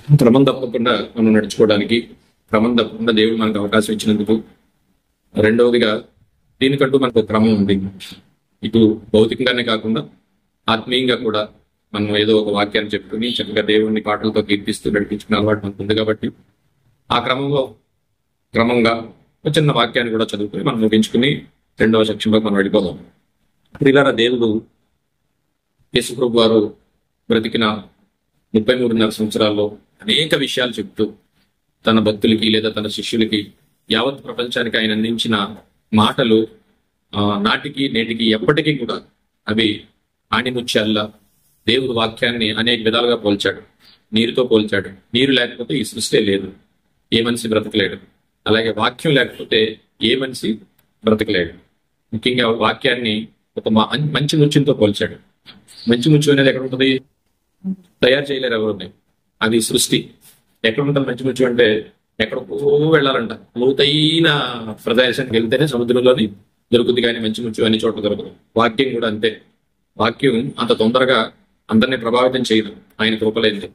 క్రమం తప్పకుండా మనం నడుచుకోవడానికి, క్రమం తప్పకుండా దేవుడు మనకు అవకాశం ఇచ్చినందుకు. రెండవదిగా దీనికంటూ మనకు క్రమం ఉంది. ఇటు భౌతికంగానే కాకుండా ఆత్మీయంగా కూడా మనం ఏదో ఒక వాక్యాన్ని చెప్పుకుని చక్కగా దేవుడిని పాటలతో కీర్తిస్తూ నడిపించుకునే అలవాటు మనకు ఉంది. కాబట్టి ఆ క్రమంగా ఒక చిన్న వాక్యాన్ని కూడా చదువుకుని మనం ముగించుకుని రెండవ సెక్షన్లోకి మనం వెళ్ళిపోదాం. ప్రియులారా, దేవుడు యేసుప్రభు వారు బ్రతికిన 33.5 సంవత్సరాల్లో అనేక విషయాలు చెప్తూ తన భక్తులకి లేదా తన శిష్యులకి యావత్ ప్రపంచానికి ఆయన అందించిన మాటలు నాటికి నేటికి ఎప్పటికీ కూడా అవి ఆణిముత్యాల్లా దేవుడు వాక్యాన్ని అనేక విధాలుగా పోల్చాడు. నీరుతో పోల్చాడు. నీరు లేకపోతే ఈ సృష్టి లేదు, ఏ మనిషి బ్రతకలేడు. అలాగే వాక్యం లేకపోతే ఏ మనిషి బ్రతకలేడు. ముఖ్యంగా వాక్యాన్ని ఒక మంచి ముత్యంతో పోల్చాడు. మంచి ముత్యం అనేది ఎక్కడ ఉంటుంది? తయారు చేయలేరు ఎవరు. అది సృష్టి. ఎక్కడ ఉంటుంది మంచి ముత్యం అంటే? ఎక్కడికో వెళ్ళాలంట, లోతైన ప్రదేశానికి వెళ్తేనే సముద్రంలోని దొరుకుతుంది, కానీ మంచి ముత్యం అన్ని చోట్ల దొరకదు. వాక్యం కూడా అంతే. వాక్యం అంత తొందరగా అందరినీ ప్రభావితం చేయదు, ఆయన కృపలేంది.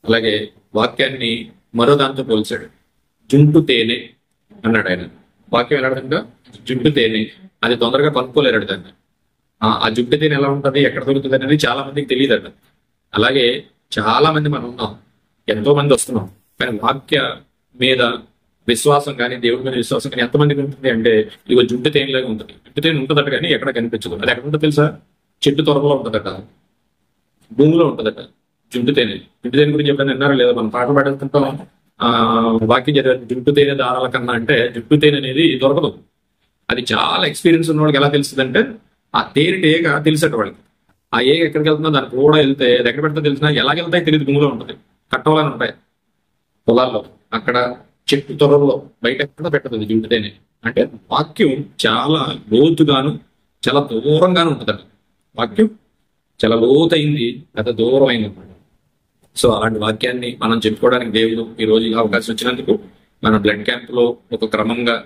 అలాగే వాక్యాన్ని మరో దాంతో పోల్చాడు. జుంటు తేనె అన్నాడు ఆయన. వాక్యం ఎలా అర్థంగా? జుంటు తేనె. అది తొందరగా కనుక్కోలేరు దాన్ని. ఆ జుంటు తేనె ఎలా ఉంటుంది, ఎక్కడ దొరుకుతుంది అనేది చాలా మందికి తెలియదట. అలాగే చాలా మంది మనం ఉన్నాం, ఎంతో మంది వస్తున్నాం, కానీ వాక్య మీద విశ్వాసం కానీ దేవుడి మీద విశ్వాసం కానీ ఎంతమందికి ఉంటుంది అంటే ఇదిగో జుంటు తేనెలాగా ఉంటుంది. జుంటు తేనె ఉంటుందట కానీ ఎక్కడ కనిపించదు. అది ఎక్కడ ఉంటుందో తెలుసా? చెట్టు త్వరలో ఉంటుందట, భూమిలో ఉంటుందట జుంటు తేనె. జుంటు తేనె గురించి ఎప్పుడైనా విన్నారా లేదా? మనం పాటలు పాడుతుంటాం, వాక్యం చదివారు జుట్టు తేనె దారాల కన్నా అంటే జుట్టు తేనె అనేది దొరకదు. అది చాలా ఎక్స్పీరియన్స్ ఉన్న వాళ్ళకి ఎలా తెలుస్తుంది అంటే ఆ తేనె తెలిసట వాళ్ళకి. ఆ ఏగ ఎక్కడికి వెళ్తుందో దానికి కూడా వెళ్తే అది ఎక్కడ పెడితే తెలిసినా ఎలాగెళ్తాయి తెలియదు. భూమిలో ఉంటుంది, కట్టవాలని ఉంటాయి పొలాల్లో, అక్కడ చెట్టు త్వరలో బయట ఎక్కడ పెట్టదు జుట్టు తేనె. అంటే వాక్యం చాలా లోతుగాను చాలా దూరంగాను ఉంటుంది. వాక్యం చాలా లోతైంది, గత దూరం అయింది. సో అలాంటి వాక్యాన్ని మనం చెప్పుకోవడానికి దేవుడు ఈ రోజు అవకాశం వచ్చినందుకు మన బ్లడ్ క్యాంప్ లో ఒక క్రమంగా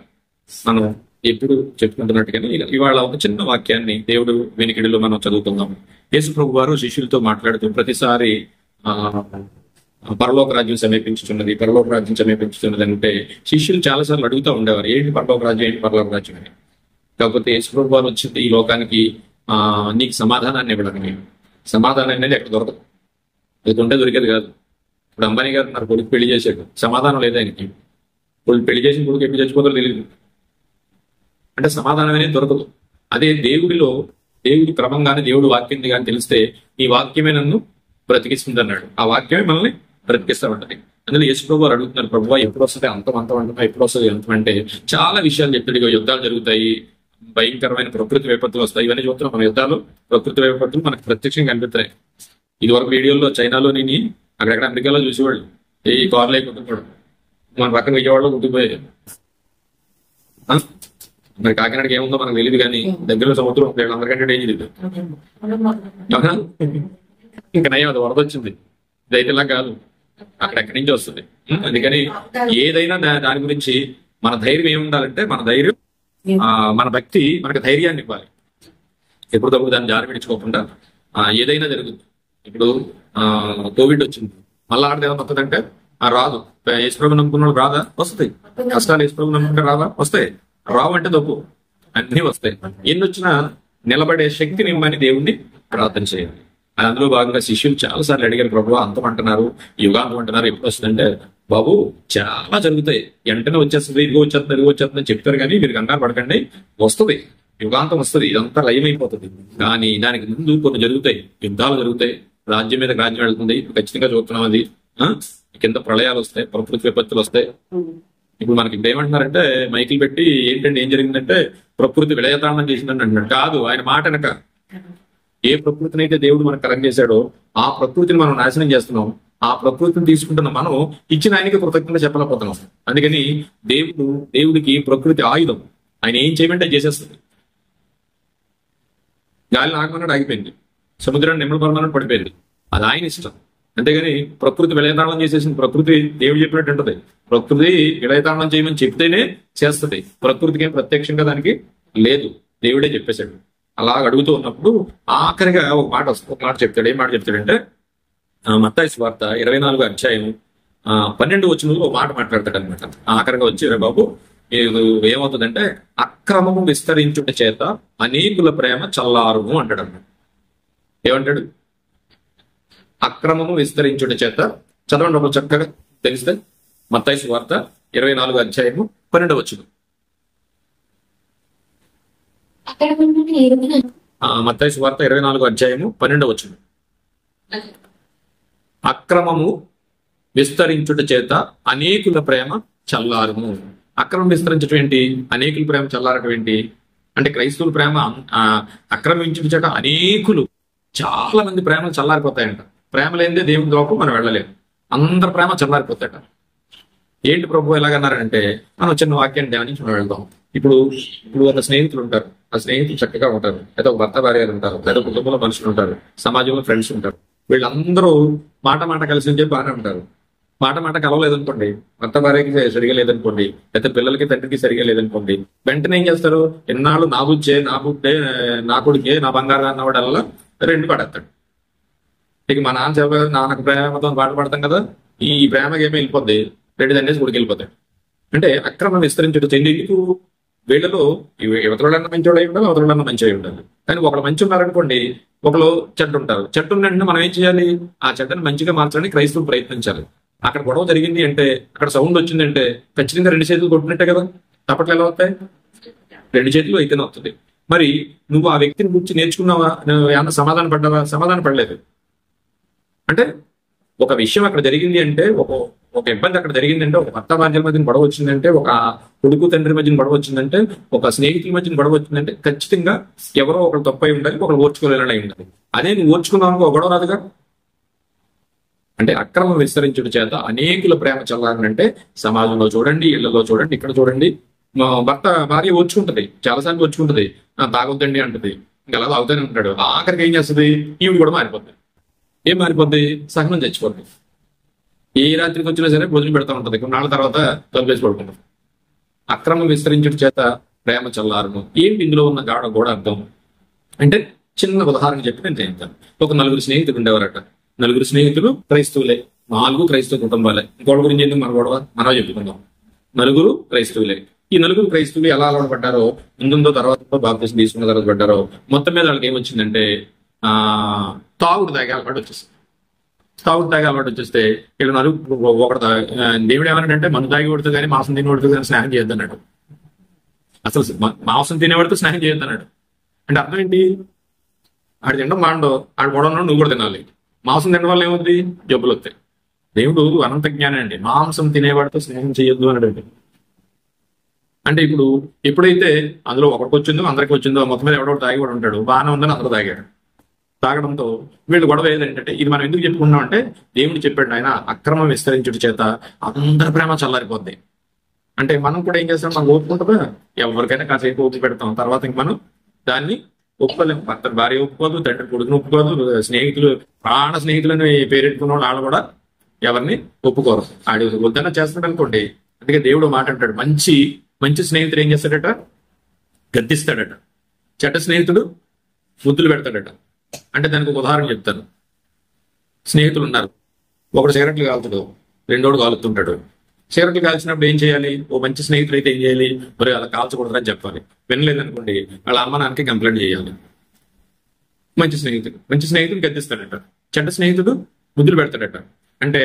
మనం ఎప్పుడు చెప్పుకుంటున్నట్టుగానే ఇవాళ ఒక చిన్న వాక్యాన్ని దేవుడు వెనికిడిలో మనం చదువుకుందాం. యేసు ప్రభు వారు శిష్యులతో మాట్లాడుతూ ప్రతిసారి పరలోక రాజ్యం సమీపించుతున్నది, పరలోక రాజ్యం సమీపించుతున్నది అంటే శిష్యులు చాలాసార్లు అడుగుతూ ఉండేవారు, ఏంటి పరలోక రాజ్యం, ఏంటి పరలోక రాజ్యం అని. కాకపోతే యేసు ప్రభు వారు వచ్చింది ఈ లోకానికి నీకు సమాధానాన్ని ఇవ్వడానికి. సమాధానం అనేది ఎక్కడ దొరకదు, అది ఉంటే దొరికేది కాదు. ఇప్పుడు అంబానీ గారు నాకు కొడుకు పెళ్లి చేశాడు, సమాధానం లేదు ఆయనకి. పెళ్లి చేసిన కొడుకు ఎప్పుడు చచ్చిపోతారో తెలియదు, అంటే సమాధానం అనేది దొరకదు. అదే దేవుడిలో దేవుడు క్రమంగానే దేవుడు వాక్యం కానీ తెలిస్తే ఈ వాక్యమే నన్ను బ్రతికిస్తుంది అన్నాడు. ఆ వాక్యమే మనల్ని బ్రతికిస్తూ ఉంటది. అందులో యేసు ప్రభు వారు అడుగుతున్నారు, ప్రభువా ఎప్పుడు వస్తుంది అంతం అంటున్నా, ఎప్పుడు వస్తుంది అంతం అంటే చాలా విషయాలు చెప్తాడు. యుద్ధాలు జరుగుతాయి, భయంకరమైన ప్రకృతి విపత్తులు వస్తాయి, ఇవన్నీ చూస్తున్నాం మన యుద్ధాలు. ప్రకృతి విపత్తులు మనకు ప్రత్యక్షంగా కనిపిస్తాయి. ఇది వరకు వీడియోలో చైనాలో నేను అక్కడెక్కడ అమెరికాలో చూసేవాళ్ళు ఈ కార్లు అయిపోతున్నాడు, మన పక్కన విజయవాడలో కుట్టిపోయాయి. మరి కాకినాడకి ఏముందో మనకు తెలియదు, కానీ దగ్గరలో సముద్రం అందరికంటే డేంజర్ ఇది. ఇంకా నయం, అది వరద వచ్చింది. ఇదైతే ఇలా కాదు, అక్కడెక్కడి నుంచి వస్తుంది. అందుకని ఏదైనా దాని గురించి మన ధైర్యం ఏముండాలంటే మన ధైర్యం, మన భక్తి మనకు ధైర్యాన్ని ఇవ్వాలి. ఎప్పుడు తప్పుడు దాన్ని జారి విడుచుకోకుండా ఏదైనా జరుగుతుంది. ఇప్పుడు కోవిడ్ వచ్చింది, మళ్ళా ఆడది ఏమైనా వస్తుందంటే రాదు. యేసుప్రభు నమ్ముకున్నాడు రాదా? వస్తాయి. కష్టాలు యేసుప్రభు నమ్ముకుంటే రాదా? వస్తాయి. రావు అంటే తప్పు, అన్ని వస్తాయి. ఎన్ని వచ్చినా నిలబడే శక్తిని ఇమ్మని దేవుణ్ణి ప్రార్థన చేయాలి. అది అందులో భాగంగా శిష్యులు చాలా సార్లు అడిగారు, ప్రభు అంతం అంటున్నారు, యుగాంతం అంటున్నారు, ఎప్పుడు వస్తుందంటే బాబు చాలా జరుగుతాయి, వెంటనే వచ్చేస్తుంది, ఇదిగో వచ్చేస్తుంది చెప్తారు, కానీ మీరు కంగారు పడకండి, వస్తుంది, యుగాంతం వస్తుంది, ఇదంతా లయం అయిపోతుంది. కానీ దానికి ముందు కొన్ని జరుగుతాయి, యుద్ధాలు జరుగుతాయి, రాజ్యం మీద రాజ్యం వెళ్తుంది. ఖచ్చితంగా చూస్తున్నాం అది. కింద ప్రళయాలు వస్తాయి, ప్రకృతి విపత్తులు వస్తాయి. ఇప్పుడు మనకి ఇప్పుడు ఏమంటున్నారంటే మైకిల్ పెట్టి ఏంటంటే ఏం జరిగిందంటే ప్రకృతి విలయతాండం చేసిందని అంటున్నాడు. కాదు, ఆయన మాట వెనక ఏ ప్రకృతిని అయితే దేవుడు మనకు కలెక్ట్ చేశాడో ఆ ప్రకృతిని మనం నాశనం చేస్తున్నాం. ఆ ప్రకృతిని తీసుకుంటున్న మనం ఇచ్చిన ఆయనకి కృతజ్ఞత చెప్పలేకపోతున్నాం. అందుకని దేవుడికి ప్రకృతి ఆయుధం. ఆయన ఏం చేయమంటే చేసేస్తుంది. గాలిని ఆగమన్నాడు, ఆగిపోయింది. సముద్రాన్ని నిమ్మలపరమన్నాడు, పడిపోయింది. అది ఆయన ఇష్టం. అంతేగాని ప్రకృతి విలయతాండం చేసేసింది. ప్రకృతి దేవుడు చెప్పినట్టు ఉంటుంది. ప్రకృతి విలయతాండం చేయమని చెప్తేనే చేస్తుంది. ప్రకృతికి ఏం ప్రత్యక్షంగా దానికి లేదు, దేవుడే చెప్పేశాడు. అలా అడుగుతూ ఉన్నప్పుడు ఆఖరిగా ఒక మాట చెప్తాడు. ఏం మాట చెప్తాడంటే మత్తయి సువార్త 24వ అధ్యాయం 12 వచనంలో మాట మాట్లాడతాడు అనమాట. ఆఖరిగా వచ్చి రే బాబు ఇది ఏమవుతుందంటే అక్రమము విస్తరించుట చేత అనేకుల ప్రేమ చల్లారును అంటాడు అన్నమాట. ఏమంటాడు? అక్రమము విస్తరించుట చేత. చదవండి ఒక చక్కగా తెలిస్తే. మత్తయి సువార్త 24 అధ్యాయము 12 వచనం. మత్తయి సువార్త 24 అధ్యాయము 12 వచనం. అక్రమము విస్తరించుట చేత అనేకుల ప్రేమ చల్లారును. అక్రమం విస్తరించడం ఏంటి? అనేకుల ప్రేమ చల్లారటం ఏంటి అంటే క్రైస్తవుల ప్రేమ అక్రమించుట చేత అనేకులు, చాలా మంది ప్రేమలు చల్లారిపోతాయంట. ప్రేమ లేనిదే దేవుని దోపు మనం వెళ్ళలేము. అందరి ప్రేమ చల్లారిపోతాయట. ఏంటి ప్రభు ఎలాగన్నారంటే, మనం చిన్న వాక్యాన్ని ధ్యానించి మనం వెళ్దాం. ఇప్పుడు ఒక స్నేహితులు ఉంటారు. ఆ స్నేహితులు చక్కగా ఉంటారు. లేదా ఒక భర్త భార్యలు ఉంటారు. లేదా కుటుంబంలో మనుషులు ఉంటారు. సమాజంలో ఫ్రెండ్స్ ఉంటారు. వీళ్ళందరూ మాట కలిసి అని చెప్పి బాగానే ఉంటారు. మాట కలవలేదనుకోండి, భర్త భార్యకి సరిగా లేదనుకోండి, లేకపోతే పిల్లలకి తండ్రికి సరిగా లేదనుకోండి, వెంటనే ఏం చేస్తారు? ఎన్నాళ్ళు నా బుచ్చే, నా బుడ్డే, నా కొడుకే, నా బంగారు అన్నవాడల్లా రెండు పడేస్తాడు. ఇక మా నాన్నకు ప్రేమతో పాటపడతాం కదా, ఈ ప్రేమకి ఏమీ వెళ్ళిపోద్ది, రెండు తండ్రి గుడికి వెళ్ళిపోతాయి. అంటే అక్రమం విస్తరించడం ఎందుకు? వీళ్ళలో ఎవరిలోన్నా మంచి అయి ఉండాలి, ఎవరిలోన్నా మంచి అయి ఉండాలి. కానీ ఒకళ్ళు మంచి ఉన్నారనుకోండి, ఒకళ్ళు చెడ్డ ఉంటారు. చెడ్డ ఉన్నట్టు మనం ఏం చేయాలి? ఆ చెడ్డని మంచిగా మార్చడానికి క్రైస్తవులు ప్రయత్నించాలి. అక్కడ గొడవ జరిగింది అంటే, అక్కడ సౌండ్ వచ్చింది అంటే ఖచ్చితంగా 2 చేతులు కొట్టినట్టే కదా. తప్పట్లు ఎలా అవుతాయి? 2 చేతులు అయితేనే వస్తుంది. మరి నువ్వు ఆ వ్యక్తిని గురించి నేర్చుకున్నావా? నువ్వు ఏమన్నా సమాధాన పడ్డావా? సమాధాన పడలేదు. అంటే ఒక విషయం అక్కడ జరిగింది అంటే, ఒక ఇబ్బంది అక్కడ జరిగిందంటే, ఒక భర్త భార్యల మధ్యన గొడవ వచ్చిందంటే, ఒక కొడుకు తండ్రి మధ్యన గొడవ వచ్చిందంటే, ఒక స్నేహితుల మధ్యన గొడవ వచ్చిందంటే ఖచ్చితంగా ఎవరో ఒకరు తప్పై ఉండాలి, ఒకరు ఓర్చుకోలేనై ఉండాలి. అదే నువ్వు ఓర్చుకున్నావు ఒక గొడవ రాదుగా. అంటే అక్రమం విస్తరించుట చేత అనేకుల ప్రేమ చల్లారనంటే సమాజంలో చూడండి, ఇళ్లలో చూడండి, ఇక్కడ చూడండి. భర్త భార్య ఓర్చుకుంటది, చాలాసార్లు ఓర్చుకుంటది, తాగొద్దండి అంటది, ఇంకా అలా తాగుతూనే ఉంటాడు. ఆఖరికి ఏం చేస్తుంది? ఈవిడ కూడా మారిపోద్ది. ఏం మారిపోద్ది? సహనం చచ్చిపోద్ది. ఏ రాత్రికి వచ్చినా సరే భోజనం పెడతా ఉంటది, కొన్నాళ్ళ తర్వాత తొలిపేసి పడుకుంటుంది. అక్రమం విస్తరించుట చేత ప్రేమ చల్లారును. ఏంటి ఇందులో ఉన్న గోడ అర్థం అంటే, చిన్న ఉదాహరణ చెప్పి నేను చేస్తాను. ఒక 4 స్నేహితులు ఉండేవారట. 4 స్నేహితులు క్రైస్తవులే, 4 క్రైస్తవ కుటుంబాలే. ఇంకోటి గురించి ఎందుకు మన గొడవ, మనం చెప్పుకుందాం. 4 క్రైస్తవులే. ఈ 4 క్రైస్తవులు ఎలా అలవాటు పడ్డారో, ముందుందో తర్వాత బాప్తిసం తీసుకున్న తర్వాత పడ్డారో, మొత్తం మీద వాళ్ళకి ఏమొచ్చిందంటే తాగుడు తాగే అలవాటు వచ్చేస్తుంది. తాగుడు తాగే అలవాటు వచ్చేస్తే వీళ్ళు ఒకటి దేవుడు ఏమన్నాడంటే, మందు తాగి కొడుతూ కానీ మాంసం తిని కొడుతూ కానీ స్నానం చేయొద్దన్నాడు. అసలు మాంసం తినేవాడితో స్నానం చేయొద్దన్నాడు. అంటే అర్థం ఏంటి? ఆడు తినడం మాండో, ఆడు గొడవ నువ్వు కూడా తినాలి. మాంసం తినడం వల్ల ఏమవుతుంది? జబ్బులు వస్తాయి. దేవుడు అనంత జ్ఞానం అండి. మాంసం తినేవాడితో స్నేహం చేయొద్దు అన్నాడు. అంటే ఇప్పుడు ఎప్పుడైతే అందులో ఒకరికి వచ్చిందో అందరికి వచ్చిందో, మొత్తం మీద ఎవడో తాగి కూడా ఉంటాడు, బాగానే ఉందని అందరూ తాగాడు. తాగడంతో వీళ్ళు గొడవ ఏదంటే, ఇది మనం ఎందుకు చెప్పుకున్నాం అంటే, దేవుడు చెప్పాడు ఆయన అక్రమం విస్తరించుట చేత అందరి ప్రేమ చల్లారిపోద్ది. అంటే మనం కూడా ఏం చేస్తాం? మనం ఒప్పుకుంటుందా? ఎవరికైనా కాసేపు ఒప్పు పెడతాం, తర్వాత ఇంక మనం దాన్ని ఒప్పుకోలేము. భర్త భార్య ఒప్పుకోదు, తండ్రి కొడుకుని ఒప్పుకోదు, స్నేహితులు ప్రాణ స్నేహితులని పేరెట్టుకున్న వాళ్ళు కూడా ఎవరిని ఒప్పుకోరు. ఆడి వద్దన్న చేస్తున్నాడు అనుకోండి. అందుకే దేవుడు మాట అంటాడు, మంచి స్నేహితుడు ఏం చేస్తాడట? గద్దిస్తాడట. చెడ్డ స్నేహితుడు ముద్దులు పెడతాడట. అంటే దానికి ఒక ఉదాహరణ చెప్తాను. స్నేహితులు ఉన్నారు, ఒకడు సిగరెట్లు కాలుతాడు, రెండోడు కాలుతుంటాడు. సిగరెట్లు కాల్చినప్పుడు ఏం చేయాలి? ఓ మంచి స్నేహితుడు అయితే ఏం చేయాలి? మరి అలా కాల్చకూడదని చెప్పాలి. వినలేదనుకోండి, వాళ్ళ అమ్మ నాన్నకి కంప్లైంట్ చేయాలి. మంచి స్నేహితుడు గద్దిస్తాడట. చెడ్డ స్నేహితుడు ముద్దులు పెడతాడట. అంటే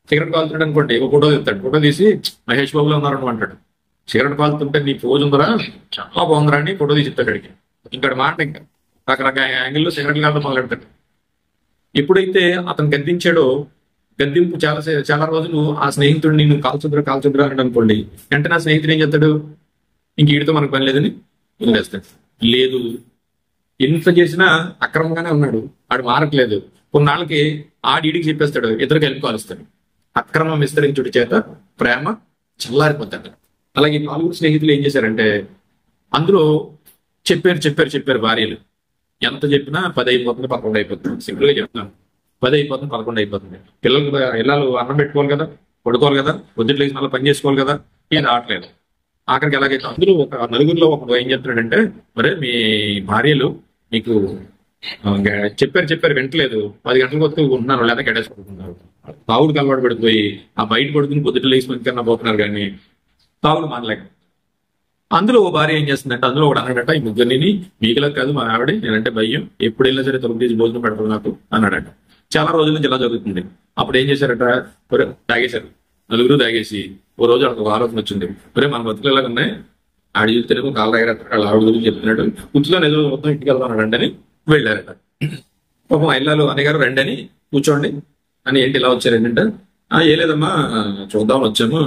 సిగరెట్ కాలుతున్నాడు అనుకోండి, ఒక ఫోటో తీస్తాడు. ఫోటో తీసి మహేష్ బాబులో ఉన్నారని అంటాడు. సిగరెట్ కాలుతుంటే నీ పోజు ఉందరా, చాలా బాగుందరా అని ఫోటో తీసి ఇస్తాడు. అడిగి ఇంకా మాట ఇంకా రకరకాల యాంగిల్లో సిగరెట్లు కాదు మొదలెడతాడు. ఎప్పుడైతే అతను గద్దించాడో, గద్దింపు చాలా రోజులు ఆ స్నేహితుడిని నువ్వు కాల్చుద్రా అని అనుకోండి, వెంటనే ఆ స్నేహితుడు ఏం చేస్తాడు? ఇంక వీడితో మనకు పని లేదని వదిలేస్తాడు. లేదు, ఎంత చేసినా అక్రమంగానే ఉన్నాడు, ఆడు మారట్లేదు, కొన్నాళ్ళకి ఆడికి చెప్పేస్తాడు, ఇద్దరు కలిపి కాలుస్తాడు. అక్రమం విస్తరించుడి చేత ప్రేమ చల్లారిపోతాడు. అలాగే 4 స్నేహితులు ఏం చేశారంటే, అందులో చెప్పారు భార్యలు. ఎంత చెప్పినా 10 అయిపోతుంది, 11 అయిపోతుంది. సింపుల్ గా చెప్తున్నాను, 10 అయిపోతుంది, 11 అయిపోతుంది. పిల్లలు అన్నం పెట్టుకోవాలి కదా, పడుకోవాలి కదా, పొద్దుట్లు వేసి మళ్ళీ పని చేసుకోవాలి కదా, ఇది రావట్లేదు. ఆఖరికి ఎలాగైతే అందులో ఒక 4 ఒకడు ఏం చెప్తున్నాడంటే, మరి మీ భార్యలు మీకు చెప్పారు చెప్పారు వింటలేదు. 10 గంటలకు వస్తూ ఉంటున్నారు, లేదా గడేసి పడుతున్నారు. తాగుడుకి అలవాటు పడిపోయి ఆ బయట పడుకుని పొద్దుట లేచి మంచి కన్నా పోతున్నారు, కానీ తాగుడు మానలేక. అందులో ఓ భార్య ఏం చేస్తుందంటే, అందులో ఒకటి అన్నాడట, ఈ ముగ్గురిని మీకులా కాదు మా ఆవిడ, నేనంటే భయం, ఎప్పుడు వెళ్ళినా సరే తొలగి తీసి భోజనం పెడతారు నాకు అన్నాడట. చాలా రోజుల నుంచి ఇలా జరుగుతుంది. అప్పుడు ఏం చేశారట, తాగేశారు, నలుగురు తాగేసి ఓ రోజు ఒక ఆలోచన వచ్చింది, మన బతుకులు ఎలాగ ఉన్నాయి, ఆడి చూస్తేనేమో కాళ్ళ దగ్గర వాళ్ళ ఆవిడ గురించి చెప్తున్నాడు, కూర్చులో ఏదో మొత్తం ఇంటికి వెళ్తాను అని వెళ్ళారట. పాపం ఇల్లాలు అనేగారు రండి అని కూర్చోండి అని, ఏంటి ఇలా వచ్చారు ఏంటంటే, ఏ లేదమ్మా చూద్దామని వచ్చాము,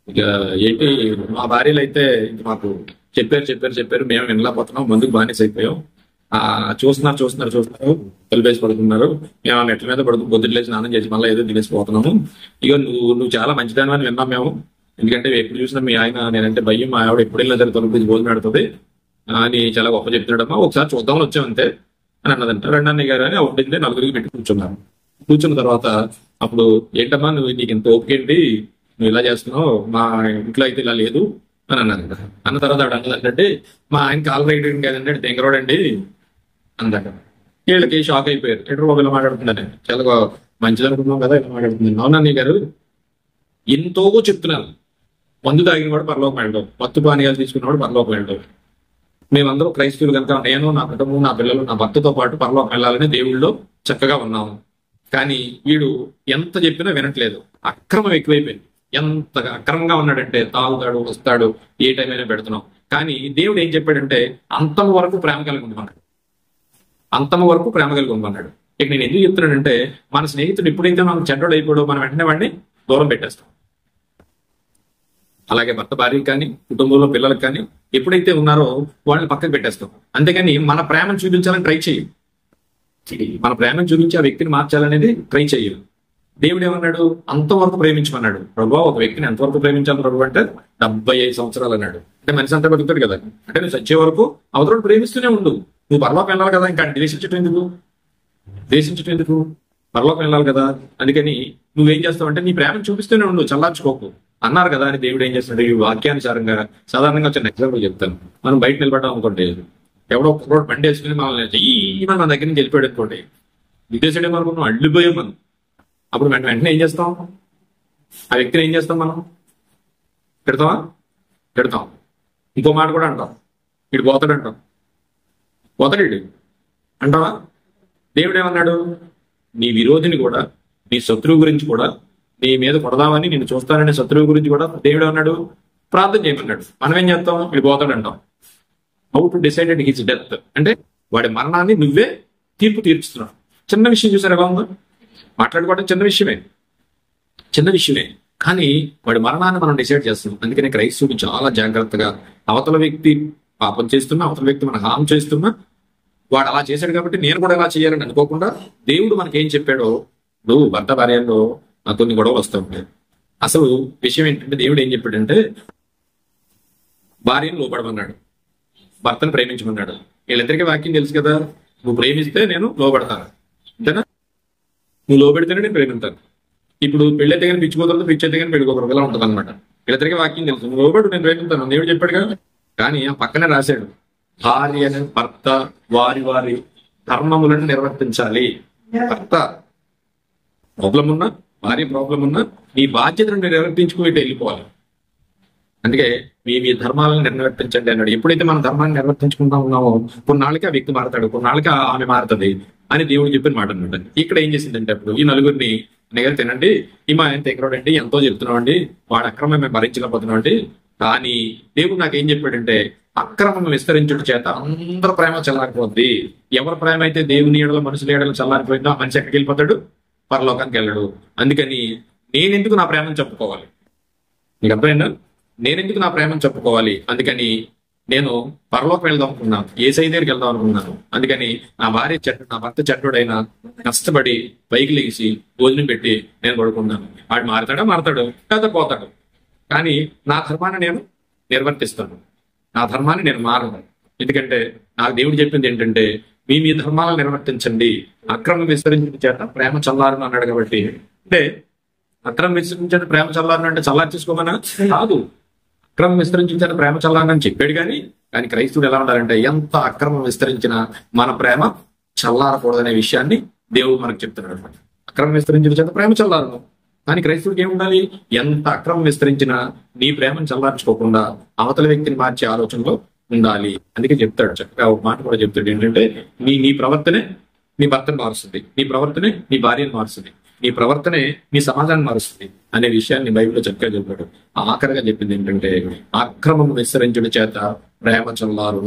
ఇక ఏంటి మా భార్యలు అయితే ఇంక మాకు చెప్పారు మేము వినలేకపోతున్నాం, ముందుకు బానిస అయిపోయాం, చూస్తున్నారు తలిపేసి పడుతున్నారు, మేము ఆ నెట్ల మీద పడుతూ పొద్దులేసి స్నానం చేసి మళ్ళీ ఏదో తినేసిపోతున్నాము, ఇక నువ్వు చాలా మంచిదాని అని విన్నాం మేము, ఎందుకంటే ఎప్పుడు చూసినా మీ ఆయన నేనంటే భయం, మా ఆవిడ ఎప్పుడు వెళ్ళినా సరే తొలగి భోజనం పెడుతుంది అని చాలా గొప్ప చెప్తున్నాడమ్మా, ఒకసారి చూద్దామని వచ్చాం అంతే అని అన్నదంట. రెండన్నయ్య గారు అని ఒకటి నలుగురికి పెట్టి కూర్చున్నారు. కూర్చున్న తర్వాత అప్పుడు ఏంటమ్మా నువ్వు నీకు ఇంత ఓపికేంటి, నువ్వు ఇలా చేస్తున్నావు, మా ఇంట్లో అయితే ఇలా లేదు అని అన్నారంట. అన్న తర్వాత ఆవిడ అన్నదంటే, మా ఆయన కాల్ రైడింగ్ కాదంటే దెంగరోడండి అందట. వీళ్ళకి షాక్ అయిపోయారు, ఎటు ఇలా మాట్లాడుతుందని, చాలా మంచిది అనుకున్నాం కదా ఇలా మాట్లాడుతుంది. అవునన్నయ్య గారు ఎంతో చెప్తున్నారు, మందు తాగిన వాడు పరలోకం వెళ్ళడం, మత్తు పానీయాలు తీసుకున్నవాడు పరలోకం వెళ్ళడం, మేమందరూ క్రైస్తవులు కనుక నేను, నా కుటుంబం, నా పిల్లలు, నా భర్తతో పాటు పరలోకం వెళ్ళాలని దేవుళ్ళు చక్కగా ఉన్నాము. కానీ వీడు ఎంత చెప్పినా వినట్లేదు, అక్రమం ఎక్కువైపోయింది. ఎంత అక్రమంగా ఉన్నాడంటే తాగుతాడు, వస్తాడు, ఏ టైం అయినా పెడుతున్నాం. కానీ దేవుడు ఏం చెప్పాడంటే అంతము వరకు ప్రేమ కలిగి ఉండమన్నాడు, అంతము వరకు ప్రేమ కలిగి ఉండమన్నాడు. ఇక నేను ఎందుకు చెప్తున్నానంటే, మన స్నేహితుడు ఎప్పుడైతే మనం చెడ్డోడు అయిపోయాడో మనం వెంటనే వాడిని దూరం పెట్టేస్తాం. అలాగే భర్త భార్యకి కానీ కుటుంబంలో పిల్లలకు కానీ ఎప్పుడైతే ఉన్నారో వాళ్ళని పక్కకు పెట్టేస్తాం. అంతేగాని మన ప్రేమను చూపించాలని ట్రై చేయం, మన ప్రేమను చూపించి ఆ వ్యక్తిని మార్చాలనేది ట్రై చేయం. దేవుడు ఏమన్నాడు, అంతవరకు ప్రేమించమన్నాడు. ప్రభు ఒక వ్యక్తిని ఎంతవరకు ప్రేమించాలి ప్రభు అంటే 75 సంవత్సరాలు అన్నాడు. అంటే మనిషి అంతా బతుకుతాడు కదా, అంటే నువ్వు చచ్చే వరకు అవతల ప్రేమిస్తూనే ఉండు. నువ్వు పరలోకం వెళ్ళాలి కదా, ఇంకా ద్వేషించటం ఎందుకు, పరలోకం వెళ్ళాలి కదా. అందుకని నువ్వేం చేస్తావు అంటే నీ ప్రేమను చూపిస్తూనే ఉండు, చల్లార్చుకోకు అన్నారు కదా అని దేవుడు ఏం చేస్తున్నాడు, ఈ వాక్యానుసారంగా సాధారణంగా వచ్చిన ఎగ్జాంపుల్ చెప్తాను. మనం బయట నిలబడ్డాం అనుకోండి, ఎవడో ఒక రోడ్ బండి వేసుకుని మనల్ని మన దగ్గర నుంచి వెళ్ళిపోయాడు అనుకోండి, విదేశం అనుకున్నాం అడ్డిపోయాం మనం. అప్పుడు వెంటనే ఏం చేస్తాం, ఆ వ్యక్తిని ఏం చేస్తాం, మనం పెడతాం. ఇంకో మాట కూడా అంటాం, ఇటు పోతాడు అంటావా. దేవుడు ఏమన్నాడు, నీ విరోధిని కూడా, నీ శత్రువు గురించి కూడా, నీ మీద కొడదామని నేను చూస్తాననే శత్రువు గురించి కూడా దేవుడు అన్నాడు ప్రార్థన చేయమన్నాడు. మనం ఏం చేస్తాం, ఇటు పోతాడు అంటాం. How to decided his death అంటే వాడి మరణాన్ని నువ్వే తీర్చుతున్నావు. చిన్న విషయం చూసారు ఎలా ఉందో, మాట్లాడుకోవడం చిన్న విషయమే, కానీ వాడి మరణాన్ని మనం డిసైడ్ చేస్తున్నాం. అందుకని క్రైస్తవుడు చాలా జాగ్రత్తగా, అవతల వ్యక్తి పాపం చేస్తున్నా, అవతల వ్యక్తి మనకు హామ్ చేస్తున్నా, వాడు అలా చేశాడు కాబట్టి నేను కూడా అలా చేయాలని అనుకోకుండా, దేవుడు మనకేం చెప్పాడో, నువ్వు భర్త భార్యలో కొన్ని గొడవలు వస్తూ ఉంటాయి. అసలు విషయం ఏంటంటే, దేవుడు ఏం చెప్పాడంటే భార్యను లోపడమన్నాడు, భర్తను ప్రేమించమన్నాడు. వీళ్ళిద్దరికీ వాక్యం తెలుసు కదా, నువ్వు ప్రేమిస్తే నేను లోపడతాను, అంతేనా, నువ్వు లోపెడితేనే నేను ప్రేమిస్తాను. ఇప్పుడు పెళ్ళైతే కానీ పిచ్చుకోకూడదు, పిచ్చైతే కానీ పెళ్ళికోకూడదు, ఇలా ఉంటుంది అనమాట. వీళ్ళిద్దరికీ వాక్యం తెలుసు, నువ్వు లోపడు నేను ప్రేమిస్తాను దేవుడు చెప్పాడు కదా. కానీ ఆ పక్కనే రాశాడు, భార్య భర్త వారి ధర్మములను నిర్వర్తించాలి. భర్త ప్రాబ్లం ఉన్నా, భార్య ప్రాబ్లం ఉన్నా, నీ బాధ్యతను నిర్వర్తించుకుని వెళ్ళిపోవాలి. అందుకే మీ ధర్మాలను నిర్వర్తించండి అన్నాడు. ఎప్పుడైతే మనం ధర్మాన్ని నిర్వర్తించుకుంటా ఉన్నామో కొన్నాళ్ళకి ఆ వ్యక్తి మారతాడు, కొన్నాళ్ళకి ఆమె మారుతుంది అని దేవుడు చెప్పిన మాట అనమాట. ఇక్కడ ఏం చేసిందంటే, అప్పుడు ఈ నలుగురిని నెగరు తినండి, ఈ మా ఆయన తెగరోడండి, ఎంతో చెప్తున్నామండి, వాడు అక్రమం మేము భరించలేకపోతున్నామండి. కానీ దేవుడు నాకేం చెప్పాడంటే, అక్రమం విస్తరించుట చేత అందరి ప్రేమ చల్లారిపోద్ది. ఎవరి ప్రేమ అయితే దేవుని ఏడలో మనుషుల ఏడలో చల్లారిపోయిందో ఆ మనిషి ఎక్కడికి వెళ్ళిపోతాడు, పరలోకానికి వెళ్ళడు. అందుకని నేనెందుకు నా ప్రేమను చెప్పుకోవాలి, నీకు అర్థమైందా, నేనెందుకు నా ప్రేమను చెప్పుకోవాలి. అందుకని నేను పరలోకం వెళ్దాం అనుకున్నాను, ఏసై దగ్గరికి వెళ్దాం అనుకున్నాను. అందుకని నా భర్త చెడ్డోడైనా కష్టపడి పైకి లేచి భోజనం పెట్టి నేను పడుకున్నాను. వాడు మారతాడు లేదా పోతాడు, కానీ నా ధర్మాన్ని నేను నిర్వర్తిస్తాను, నా ధర్మాన్ని నేను మారను. ఎందుకంటే నాకు దేవుడు చెప్పింది ఏంటంటే, మీ ధర్మాలను నిర్వర్తించండి, అక్రమం విస్తరించిన చేత ప్రేమ చల్లారని అన్నాడు. కాబట్టి అంటే అక్రమం విస్తరించిన ప్రేమ చల్లారని అంటే చల్లార్చేసుకోమన్నా కాదు, అక్రమం విస్తరించిన చేత ప్రేమ చల్లారని చెప్పాడు. కానీ క్రైస్తవుడు ఎలా ఉండాలంటే, ఎంత అక్రమం విస్తరించినా మన ప్రేమ చల్లారకూడదనే విషయాన్ని దేవుడు మనకు చెప్తున్నాడు అనమాట. అక్రమం విస్తరించిన చేత ప్రేమ చల్లారను. కానీ క్రైస్తవుడికి ఏముండాలి? ఎంత అక్రమం విస్తరించినా నీ ప్రేమను చల్లార్చుకోకుండా అవతల వ్యక్తిని మార్చే ఆలోచనలో ఉండాలి. అందుకే చెప్తాడు చక్కగా ఒక మాట కూడా చెప్తాడు ఏంటంటే, నీ ప్రవర్తనే నీ భర్తను మారుస్తుంది, నీ ప్రవర్తనే నీ భార్యను మారుస్తుంది, నీ ప్రవర్తనే నీ సమాజాన్ని మారుస్తుంది అనే విషయాన్ని బైబిల్లో చక్కగా చెప్పాడు. ఆఖరిగా చెప్పింది ఏంటంటే, అక్రమం విస్తరించడం చేత ప్రేమ చల్లారు.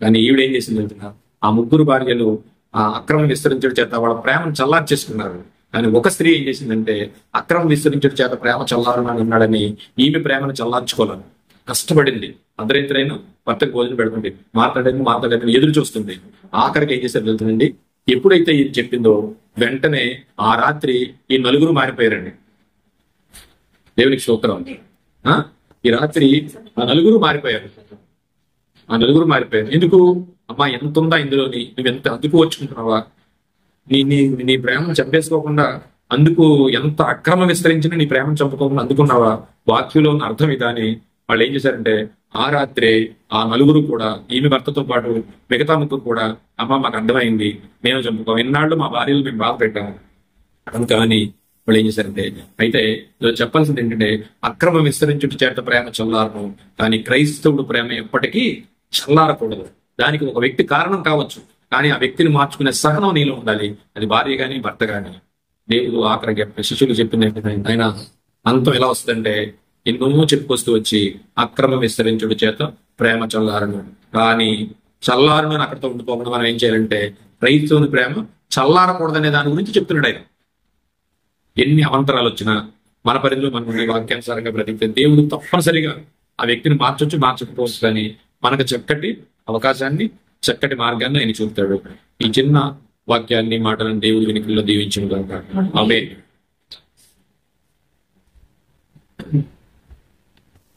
కానీ ఈవిడేం చేసింది అంటున్నా, ఆ ముగ్గురు భార్యలు ఆ అక్రమం విస్తరించడం చేత వాళ్ళ ప్రేమను చల్లార్చేసుకున్నారు. కానీ ఒక స్త్రీ ఏం చేసిందంటే, అక్రమం విస్తరించడం చేత ప్రేమ చల్లారని అన్నాడని ఈమె ప్రేమను చల్లార్చుకోవాలి, కష్టపడింది. అర్ధరాత్రైనా భర్తకు భోజనం పెడుతుంది, మాట్లాడేది ఎదురు చూస్తుంది. ఆఖరికి ఏం చేశారు వెళ్తుందండి, ఎప్పుడైతే ఇది చెప్పిందో వెంటనే ఆ రాత్రి ఈ నలుగురు మారిపోయారండి. దేవునికి స్తోత్రం. ఈ రాత్రి ఆ నలుగురు మారిపోయారు. ఎందుకు? అమ్మా, ఎంత ఉందా ఇందులోని, నువ్వెంత అందుకు వచ్చుకుంటున్నావా? నీ ప్రేమను చంపేసుకోకుండా అందుకు ఎంత అక్రమం విస్తరించినా నీ ప్రేమను చంపుకోకుండా అందుకున్నావా? వాక్యంలో ఉన్న అర్థం ఇదా అని వాళ్ళు ఏం చేశారంటే, ఆ రాత్రే ఆ నలుగురు కూడా, ఈమె భర్తతో పాటు మిగతా ముగ్గురు కూడా, అమ్మ మాకు అర్థమైంది, మేము చంపుకోం, ఎన్నాళ్ళు మా భార్యలు మేము బాధ పెట్టాము కానీ వాళ్ళు ఏం చేశారంటే, అయితే చెప్పాల్సింది ఏంటంటే, అక్రమం విస్తరించుట చేత ప్రేమ చల్లారను, కానీ క్రైస్తవుడు ప్రేమ ఎప్పటికీ చల్లారకూడదు. దానికి ఒక వ్యక్తి కారణం కావచ్చు, కానీ ఆ వ్యక్తిని మార్చుకునే సహనం నీలో ఉండాలి. అది భార్య కానీ భర్త కానీ. దేవుడు ఆఖరికి శిష్యులు చెప్పింది ఏంటంటే, ఆయన అంతం ఎలా వస్తుందంటే, ఎన్నో చెప్పుకొస్తూ వచ్చి అక్రమం విస్తరించుడు చేత ప్రేమ చల్లారను, కానీ చల్లారను అని అక్కడితో ఉండిపోకుండా మనం ఏం చేయాలంటే, క్రైస్తవుని ప్రేమ చల్లారకూడదనే దాని గురించి చెప్తున్నాడు ఆయన. ఎన్ని అవంతరాలు వచ్చినా మన పరిధిలో మనం వాక్యానుసారంగా బ్రతికితే దేవుడు తప్పనిసరిగా ఆ వ్యక్తిని మార్చకపోవచ్చు, కానీ మనకు చక్కటి అవకాశాన్ని, చక్కటి మార్గాన్ని ఆయన చూపుతాడు. ఈ చిన్న వాక్యాన్ని, మాటలను దేవుడి వెనుకల్లో దీవించిన కనుక ఆమేన్.